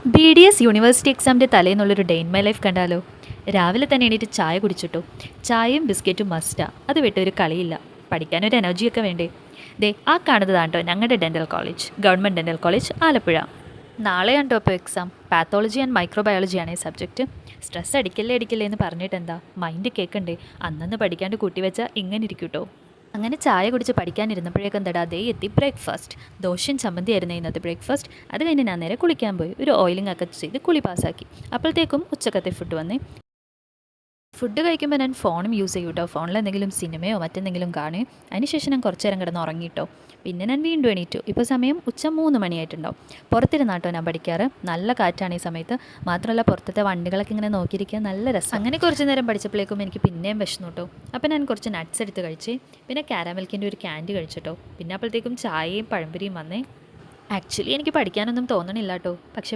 BDS university എക്സാമിൻ്റെ തലേന്നുള്ളൊരു day in my life കണ്ടാലോ. രാവിലെ തന്നെ എണീറ്റ് ചായ കുടിച്ചിട്ടോ. ചായയും ബിസ്ക്കറ്റും മസ്റ്റാ, അത് വിട്ടൊരു കളിയില്ല. പഠിക്കാനൊരു എനർജിയൊക്കെ വേണ്ടേ. ദേ ആ കാണുന്നതാണ് കേട്ടോ ഞങ്ങളുടെ dental college, government dental college Alappuzha. നാളെയാണ് കേട്ടോ ഇപ്പോൾ എക്സാം. പാത്തോളജി ആൻഡ് മൈക്രോബയോളജിയാണ് ഈ സബ്ജക്റ്റ്. സ്ട്രെസ് അടിക്കല്ലേ എന്ന് പറഞ്ഞിട്ട് എന്താ, മൈൻഡ് കേൾക്കണ്ടേ. അന്നന്ന് പഠിക്കാണ്ട് കൂട്ടിവെച്ചാൽ ഇങ്ങനെ ഇരിക്കും കേട്ടോ. അങ്ങനെ ചായ കുടിച്ച് പഠിക്കാനിരുന്നപ്പോഴേക്കും എന്താടാ അതേ എത്തി ബ്രേക്ക്ഫാസ്റ്റ്. ദോശയും ചമ്മന്തിയായിരുന്നു ഇന്നത്തെ ബ്രേക്ക്ഫാസ്റ്റ്. അത് കഴിഞ്ഞ് ഞാൻ നേരെ കുളിക്കാൻ പോയി. ഒരു ഓയിലിംഗ് ഒക്കെ ചെയ്ത് കുളി പാസ്സാക്കി. അപ്പോഴത്തേക്കും ഉച്ചക്കത്തെ ഫുഡ് വന്നേ. ഫുഡ് കഴിക്കുമ്പോൾ ഞാൻ ഫോണും യൂസ് ചെയ്യും കേട്ടോ. ഫോണിൽ എന്തെങ്കിലും സിനിമയോ മറ്റെന്തെങ്കിലും കാണും. അതിനുശേഷം ഞാൻ കുറച്ച് നേരം കിടന്ന് ഉറങ്ങിയിട്ടോ. പിന്നെ ഞാൻ വീണ്ടും എണീറ്റു. ഇപ്പോൾ സമയം ഉച്ച 3 മണിയായിട്ടുണ്ടാവും. പുറത്തിരുന്നാട്ടോ ഞാൻ പഠിക്കാറ്. നല്ല കാറ്റാണ് ഈ സമയത്ത്. മാത്രമല്ല പുറത്തത്തെ വണ്ടികളൊക്കെ ഇങ്ങനെ നോക്കിയിരിക്കാൻ നല്ല രസം. അങ്ങനെ കുറച്ച് നേരം പഠിച്ചപ്പോഴേക്കും എനിക്ക് പിന്നെയും വിശന്നു കേട്ടോ. അപ്പോൾ ഞാൻ കുറച്ച് നട്ട്സ് എടുത്ത് കഴിച്ച്, പിന്നെ കാരാമൽക്കിൻ്റെ ഒരു ക്യാൻഡി കഴിച്ചിട്ടോ. പിന്നെ അപ്പോഴത്തേക്കും ചായയും പഴംപൊരിയും വന്നേ. ആക്ച്വലി എനിക്ക് പഠിക്കാനൊന്നും തോന്നണില്ല കേട്ടോ. പക്ഷേ